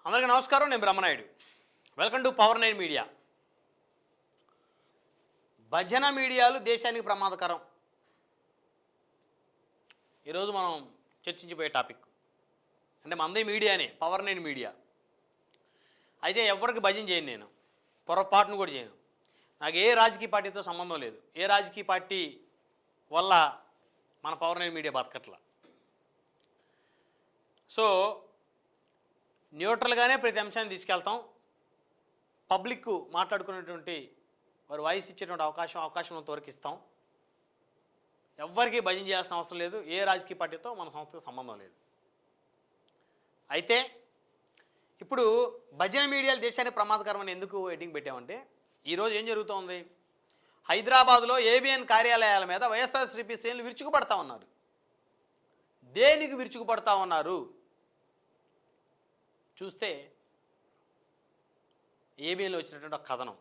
అందరికీ నమస్కారం. నేను Brahmanaidu. Welcome to power 9 media. భజన మీడియాలు దేశానికి ప్రమాదకరం. ఈరోజు మనం చర్చించిపోయే టాపిక్ అంటే మనదే మీడియానే, పవర్ 9 మీడియా. అయితే ఎవరికి భజన చేయను, నేను పొరపాటును కూడా చేయను. నాకు ఏ రాజకీయ పార్టీతో సంబంధం లేదు. ఏ రాజకీయ పార్టీ వల్ల మన పవర్ 9 మీడియా బతకట్ల. సో న్యూట్రల్గానే ప్రతి అంశాన్ని తీసుకెళ్తాం. పబ్లిక్ మాట్లాడుకునేటువంటి వారు వాయిస్ ఇచ్చేటువంటి అవకాశం వరకు ఇస్తాం. ఎవ్వరికీ భజన చేయాల్సిన అవసరం లేదు. ఏ రాజకీయ పార్టీతో మన సంస్థకు సంబంధం లేదు. అయితే ఇప్పుడు భజన మీడియాలు దేశానికి ప్రమాదకరమని ఎందుకు ఎడ్డింగ్ పెట్టామంటే, ఈరోజు ఏం జరుగుతోంది? హైదరాబాద్లో ఏబిఎన్ కార్యాలయాల మీద వైఎస్ఆర్సీపీ శ్రేణులు విరుచుకుపడతా ఉన్నారు. దేనికి విరుచుకుపడతా ఉన్నారు చూస్తే, ఏబిఎన్లో వచ్చినటువంటి ఒక కథనం.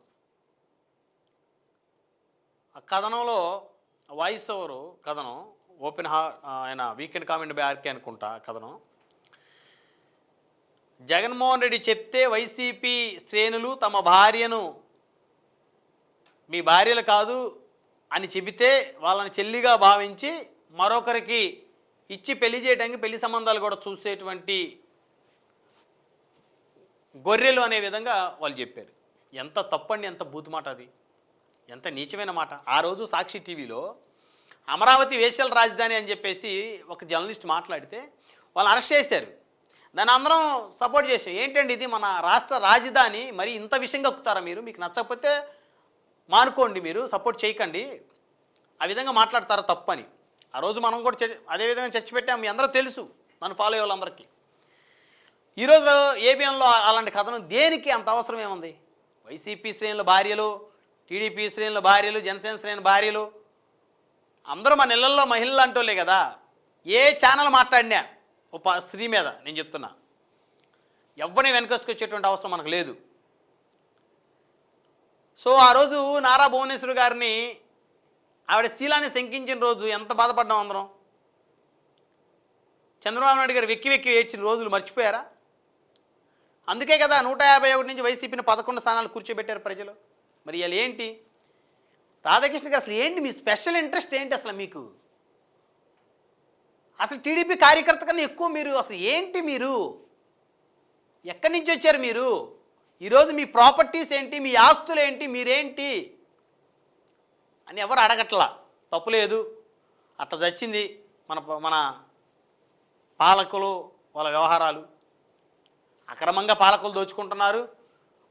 ఆ కథనంలో వాయిస్ ఓవరు కథనం, ఓపెన్ ఆయన వీకెండ్ కామెంట్ బై ఆర్కే అనుకుంటా కథనం. జగన్మోహన్ రెడ్డి చెప్తే వైసీపీ శ్రేణులు తమ భార్యను మీ భార్యలు కాదు అని చెబితే వాళ్ళని చెల్లిగా భావించి మరొకరికి ఇచ్చి పెళ్లి చేయడానికి పెళ్లి సంబంధాలు కూడా చూసేటువంటి గొర్రెలు అనే విధంగా వాళ్ళు చెప్పారు. ఎంత తప్పండి, ఎంత బూతు మాట అది, ఎంత నీచమైన మాట. ఆ రోజు సాక్షి టీవీలో అమరావతి వేశ్యల రాజధాని అని చెప్పేసి ఒక జర్నలిస్ట్ మాట్లాడితే వాళ్ళు అరెస్ట్ చేశారు. దాన్ని అందరం సపోర్ట్ చేశాం. ఏంటండి ఇది మన రాష్ట్ర రాజధాని, మరి ఇంత విషయంగా ఎక్కుతారా మీరు? మీకు నచ్చకపోతే మానుకోండి, మీరు సపోర్ట్ చేయకండి, ఆ విధంగా మాట్లాడతారా తప్పని. ఆ రోజు మనం కూడా అదేవిధంగా చర్చ పెట్టాం. మీ అందరూ తెలుసు, నన్ను ఫాలో అయ్యే వాళ్ళందరికీ. ఈరోజు ఏబిఎన్లో అలాంటి కథనం దేనికి అంత అవసరం ఏముంది? వైసీపీ శ్రేణుల భార్యలు, టీడీపీ శ్రేణుల భార్యలు, జనసేన శ్రేణుల భార్యలు అందరూ మన ఇళ్లలో మహిళలు అంటోలే కదా. ఏ ఛానల్ మాట్లాడినా ఒక స్త్రీ మీద నేను చెప్తున్నా, ఎవరిని వెనకేసుకొచ్చేటువంటి అవసరం మనకు లేదు. సో ఆ రోజు నారా భువనేశ్వర్ గారిని ఆవిడ శీలాన్ని శంకించిన రోజు ఎంత బాధపడ్డాం అందరం. చంద్రబాబు నాయుడు గారు వెక్కి వెక్కి ఏడ్చిన రోజులు మర్చిపోయారా? అందుకే కదా 151 నుంచి వైసీపీని 11 స్థానాలు కూర్చోబెట్టారు ప్రజలు. మరి ఇలా ఏంటి? రాధాకృష్ణ గారు అసలు ఏంటి మీ స్పెషల్ ఇంట్రెస్ట్ ఏంటి అసలు మీకు? అసలు టీడీపీ కార్యకర్త కన్నా ఎక్కువ మీరు అసలు ఏంటి? మీరు ఎక్కడి నుంచి వచ్చారు? మీరు ఈరోజు మీ ప్రాపర్టీస్ ఏంటి, మీ ఆస్తులు ఏంటి, మీరేంటి అని ఎవరు అడగట్లా. తప్పులేదు, అట్లా చచ్చింది మన పాలకులు, వాళ్ళ వ్యవహారాలు. అక్రమంగా పాలకులు దోచుకుంటున్నారు,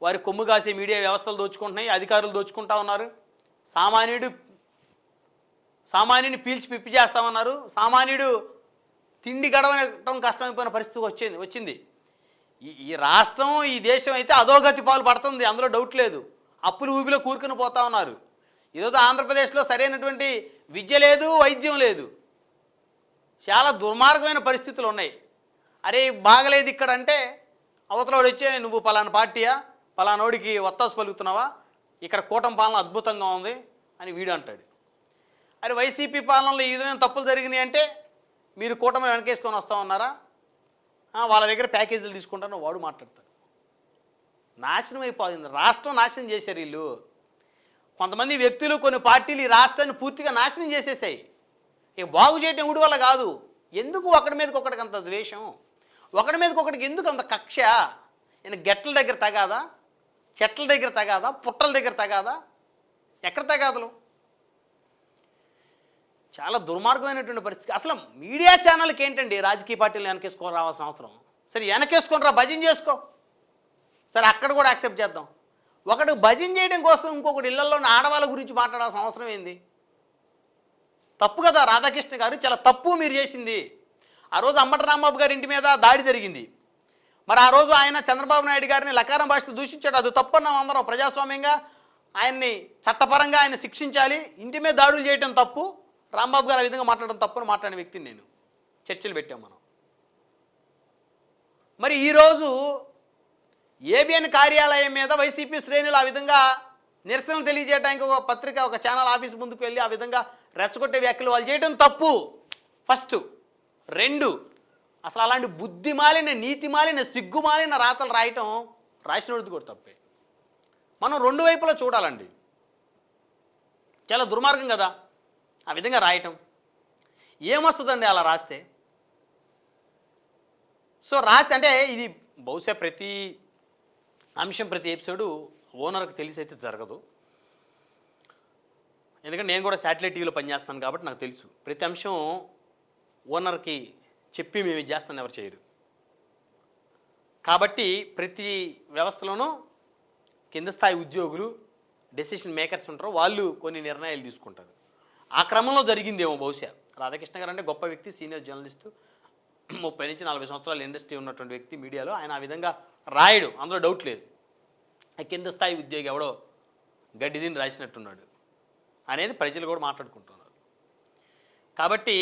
వారి కొమ్ము కాసే మీడియా వ్యవస్థలు దోచుకుంటున్నాయి, అధికారులు దోచుకుంటా ఉన్నారు. సామాన్యుని పీల్చి పిప్పి చేస్తామన్నారు. సామాన్యుడు తిండి గడవడం కష్టమైపోయిన పరిస్థితి వచ్చింది. ఈ రాష్ట్రం, ఈ దేశం అయితే అధోగతి పాలు పడుతుంది, అందులో డౌట్ లేదు. అప్పులు ఊబిలో కూరుకుని పోతా ఉన్నారు. ఈరోజు ఆంధ్రప్రదేశ్లో సరైనటువంటి విద్య లేదు, వైద్యం లేదు. చాలా దుర్మార్గమైన పరిస్థితులు ఉన్నాయి. అరే బాగలేదు ఇక్కడ అంటే అవతలవాడు వచ్చే, నువ్వు పలానా పార్టీయా, పలానోడికి ఒత్తాసు పలుకుతున్నావా, ఇక్కడ కూటమి పాలన అద్భుతంగా ఉంది అని వీడు అంటాడు. అరే వైసీపీ పాలనలో ఈ విధమైన తప్పులు జరిగినాయి అంటే మీరు కూటమి వెనకేసుకొని వస్తూ ఉన్నారా, వాళ్ళ దగ్గర ప్యాకేజీలు తీసుకుంటారని వాడు మాట్లాడతాడు. నాశనం అయిపోయింది రాష్ట్రం, నాశనం చేశారు వీళ్ళు. కొంతమంది వ్యక్తులు, కొన్ని పార్టీలు ఈ రాష్ట్రాన్ని పూర్తిగా నాశనం చేసేసాయి. ఇక బాగు చేయటం ఊడి వల్ల కాదు. ఎందుకు ఒకటి మీదకి ఒకటికి అంత ద్వేషం? ఒకటి మీదకి ఒకటికి ఎందుకు అంత కక్ష? నేను గెట్ల దగ్గర తగాదా, చెట్ల దగ్గర తగాదా, పుట్టల దగ్గర తగాదా, ఎక్కడ తగాదలు? చాలా దుర్మార్గమైనటువంటి పరిస్థితి. అసలు మీడియా ఛానల్కి ఏంటండి రాజకీయ పార్టీలు వెనకేసుకొని రావాల్సిన అవసరం? సరే వెనకేసుకొని రా, భజన చేసుకో, సరే అక్కడ కూడా యాక్సెప్ట్ చేద్దాం. ఒకటి భజన చేయడం కోసం ఇంకొకటి ఇళ్లలోని ఆడవాళ్ళ గురించి మాట్లాడాల్సిన అవసరం ఏంది? తప్పు కదా రాధాకృష్ణ గారు, చాలా తప్పు మీరు చేసింది. ఆ రోజు అంబటి రాంబాబు గారి ఇంటి మీద దాడి జరిగింది. మరి ఆ రోజు ఆయన చంద్రబాబు నాయుడు గారిని లకారం భాషతో దూషించాడు. అది తప్పన్నాం అందరం. ప్రజాస్వామ్యంగా ఆయన్ని చట్టపరంగా ఆయన శిక్షించాలి. ఇంటి మీద దాడులు చేయడం తప్పు, రాంబాబు గారు ఆ విధంగా మాట్లాడడం తప్పని మాట్లాడిన వ్యక్తిని నేను. చర్చలు పెట్టాం మనం. మరి ఈరోజు ఏబిఎన్ కార్యాలయం మీద వైసీపీ శ్రేణులు ఆ విధంగా నిరసనలు తెలియజేయడానికి ఒక పత్రిక, ఒక ఛానల్ ఆఫీస్ ముందుకు వెళ్ళి ఆ విధంగా రెచ్చగొట్టే వ్యాఖ్యలు వాళ్ళు చేయడం తప్పు. ఫస్ట్. 2, అసలు అలాంటి బుద్ధిమాలిన, నీతిమాలిన, సిగ్గుమాలిన రాతలు రాయటం రాసినోడిది కూడా తప్పే. మనం రెండు వైపులా చూడాలండి. చాలా దుర్మార్గం కదా ఆ విధంగా రాయటం. ఏమొస్తుందండి అలా రాస్తే? సో రాసి అంటే ఇది బహుశా ప్రతి అంశం, ప్రతి ఎపిసోడు ఓనర్కి తెలిసి అయితే జరగదు. ఎందుకంటే నేను కూడా శాటిలైట్ టీవీలో పనిచేస్తాను కాబట్టి నాకు తెలుసు. ప్రతి అంశం ఓనర్కి చెప్పి మేము ఇది చేస్తాను ఎవరు చేయరు. కాబట్టి ప్రతి వ్యవస్థలోనూ కింద స్థాయి ఉద్యోగులు, డెసిషన్ మేకర్స్ ఉంటారు, వాళ్ళు కొన్ని నిర్ణయాలు తీసుకుంటారు. ఆ క్రమంలో జరిగిందేమో బహుశా. రాధాకృష్ణ గారు అంటే గొప్ప వ్యక్తి, సీనియర్ జర్నలిస్టు, 30 నుంచి 40 సంవత్సరాల ఇండస్ట్రీ ఉన్నటువంటి వ్యక్తి మీడియాలో. ఆయన ఆ విధంగా రాయడు, అందులో డౌట్ లేదు. కింద స్థాయి ఉద్యోగి ఎవడో గడ్డిదిని రాసినట్టున్నాడు అనేది ప్రజలు కూడా మాట్లాడుకుంటున్నారు. కాబట్టి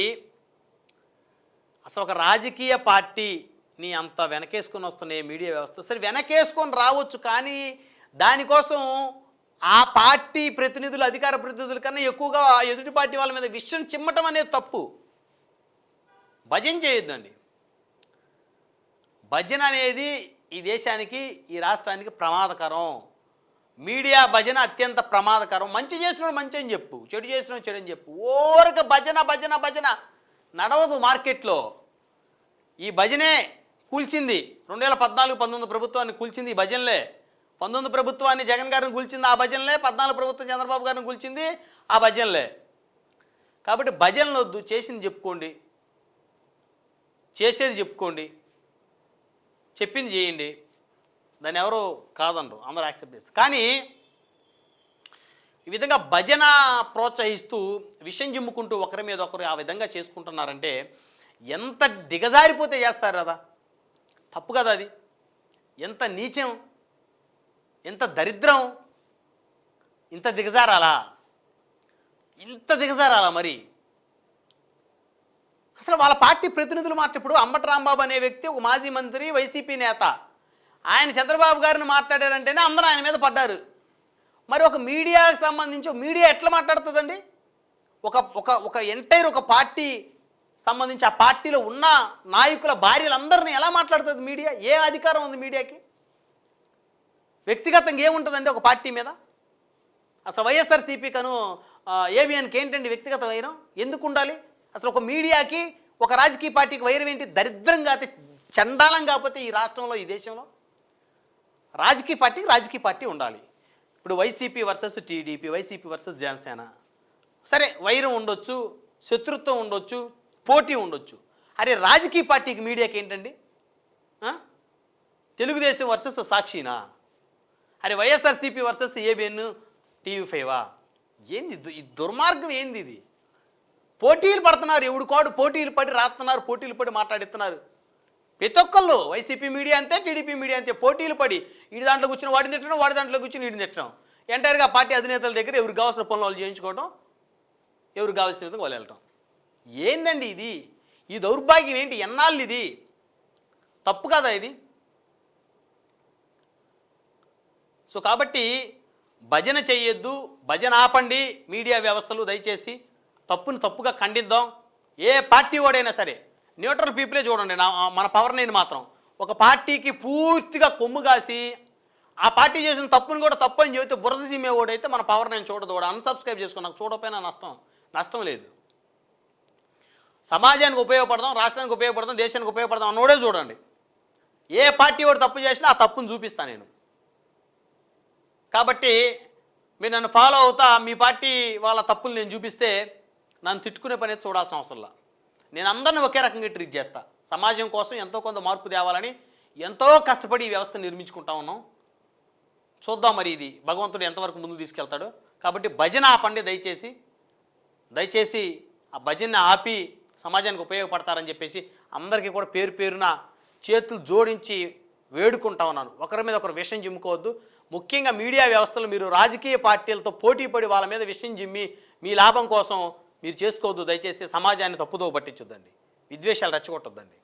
అసలు ఒక రాజకీయ పార్టీని అంత వెనకేసుకొని వస్తున్న మీడియా వ్యవస్థ, సరే వెనకేసుకొని రావచ్చు, కానీ దానికోసం ఆ పార్టీ ప్రతినిధులు, అధికార ప్రతినిధుల కన్నా ఎక్కువగా ఎదుటి పార్టీ వాళ్ళ మీద విషయం చిమ్మటం అనేది తప్పు. భజన చేయొద్దండి. భజన అనేది ఈ దేశానికి, ఈ రాష్ట్రానికి ప్రమాదకరం. మీడియా భజన అత్యంత ప్రమాదకరం. మంచి చేస్తున్నాడు మంచి అని చెప్పు, చెడు చేస్తున్నాడు చెడు అని చెప్పు. ఓరక భజన భజన భజన నడవదు మార్కెట్లో. ఈ భజనే కూల్చింది 2014-19 ప్రభుత్వాన్ని కూల్చింది ఈ భజనలే. 19 ప్రభుత్వాన్ని జగన్ గారిని కూల్చింది ఆ భజనలే. 14 ప్రభుత్వం చంద్రబాబు గారిని కూల్చింది ఆ భజనలే. కాబట్టి భజనలు వద్దు, చేసింది చెప్పుకోండి, చేసేది చెప్పుకోండి, చెప్పింది చేయండి. దాన్ని ఎవరు కాదనరు, అందరూ యాక్సెప్ట్ చేస్తారు. కానీ ఈ విధంగా భజన ప్రోత్సహిస్తూ విషయం జిమ్ముకుంటూ ఒకరి మీద ఒకరు ఆ విధంగా చేసుకుంటున్నారంటే ఎంత దిగజారిపోతే చేస్తారు కదా, తప్పు కదా అది. ఎంత నీచం, ఎంత దరిద్రం. ఇంత దిగజారాలా, ఇంత దిగజారాలా? మరి అసలు వాళ్ళ పార్టీ ప్రతినిధులు ఇప్పుడు అంబటి రాంబాబు అనే వ్యక్తి ఒక మాజీ మంత్రి, వైసీపీ నేత, ఆయన చంద్రబాబు గారిని మాట్లాడారంటేనే అందరూ ఆయన మీద పడ్డారు. మరి ఒక మీడియాకి సంబంధించి మీడియా ఎట్లా మాట్లాడుతుందండి? ఒక ఎంటైర్ ఒక పార్టీ సంబంధించి ఆ పార్టీలో ఉన్న నాయకుల భార్యలందరినీ ఎలా మాట్లాడుతుంది మీడియా? ఏ అధికారం ఉంది మీడియాకి? వ్యక్తిగతంగా ఏముంటుందండి ఒక పార్టీ మీద? అసలు వైఎస్ఆర్సీపీ కను ఏబిఎన్కి ఏంటండి వ్యక్తిగత వైరం? ఎందుకు ఉండాలి? అసలు ఒక మీడియాకి, ఒక రాజకీయ పార్టీకి వైరం ఏంటి? దరిద్రంగా, అయితే చండాలం కాకపోతే ఈ రాష్ట్రంలో, ఈ దేశంలో రాజకీయ పార్టీ ఉండాలి. ఇప్పుడు YCP versus TDP, YCP versus Janasena, సరే వైరం ఉండొచ్చు, శత్రుత్వం ఉండొచ్చు, పోటీ ఉండొచ్చు. అరే రాజకీయ పార్టీకి మీడియాకి ఏంటండి? తెలుగుదేశం వర్సెస్ సాక్షినా? అరే వైఎస్ఆర్సీపీ వర్సెస్ ఏబిఎన్ TV5 ఏంది ఈ దుర్మార్గం? ఏంది ఇది? పోటీలు పడుతున్నారు, ఎవడుకోడు పోటీలు పడి రాస్తున్నారు, పోటీలు పడి మాట్లాడుతున్నారు. ప్రతి ఒక్కళ్ళు వైసీపీ మీడియా అంతే, టీడీపీ మీడియా అంతే, పోటీలు పడి వీడి దాంట్లో కూర్చొని వాడిని తిట్టడం, వాడి దాంట్లో కూర్చొని వీడిని తిట్టడం. ఎంటైర్గా పార్టీ అధినేతల దగ్గర ఎవరికి కావాల్సిన పనులు వాళ్ళు చేయించుకోవడం, ఎవరికి కావాల్సిన విధంగా వాళ్ళు వెళ్ళటం. ఏందండి ఇది? ఈ దౌర్భాగ్యం ఏంటి? ఎన్నాళ్ళు ఇది? తప్పు కదా ఇది? సో కాబట్టి భజన చెయ్యొద్దు, భజన ఆపండి మీడియా వ్యవస్థలు. దయచేసి తప్పుని తప్పుగా ఖండిద్దాం. ఏ పార్టీ వాడైనా సరే, న్యూట్రల్ పీపులే చూడండి. మన పవర్ నేను మాత్రం ఒక పార్టీకి పూర్తిగా కొమ్ము కాసి ఆ పార్టీ చేసిన తప్పుని కూడా తప్పు అని చెబితే బురద సిమ్మే ఓడైతే మన పవర్ నేను చూడదు. కూడా అన్సబ్స్క్రైబ్ చేసుకుని నాకు చూడకపోయినా నష్టం లేదు. సమాజానికి ఉపయోగపడదాం, రాష్ట్రానికి ఉపయోగపడదాం, దేశానికి ఉపయోగపడదాం అన్నోడే చూడండి. ఏ పార్టీ వాడు తప్పు చేసినా ఆ తప్పుని చూపిస్తాను నేను. కాబట్టి మీరు నన్ను ఫాలో అవుతా మీ పార్టీ వాళ్ళ తప్పులు నేను చూపిస్తే నన్ను తిట్టుకునే పని అయితే చూడాల్సిన అవసరంలా. నేను అందరిని ఒకే రకంగా ట్రీట్ చేస్తా. సమాజం కోసం ఎంతో కొంత మార్పు తేవాలని ఎంతో కష్టపడి ఈ వ్యవస్థ నిర్మించుకుంటా ఉన్నాం. చూద్దాం మరి ఇది భగవంతుడు ఎంతవరకు ముందుకు తీసుకెళ్తాడో. కాబట్టి భజన ఆపండి దయచేసి ఆ భజనని ఆపి సమాజానికి ఉపయోగపడతారని చెప్పేసి అందరికీ కూడా పేరు పేరున చేతులు జోడించి వేడుకుంటా ఉన్నాను. ఒకరి మీద ఒకరు విషయం జిమ్ముకోవద్దు. ముఖ్యంగా మీడియా వ్యవస్థలు మీరు రాజకీయ పార్టీలతో పోటీ పడి వాళ్ళ మీద విషయం జిమ్మి మీ లాభం కోసం మీరు చేసుకోవద్దు. దయచేసి సమాజాన్ని తప్పుదో పట్టించొద్దండి, విద్వేషాలు రెచ్చగొట్టొద్దండి.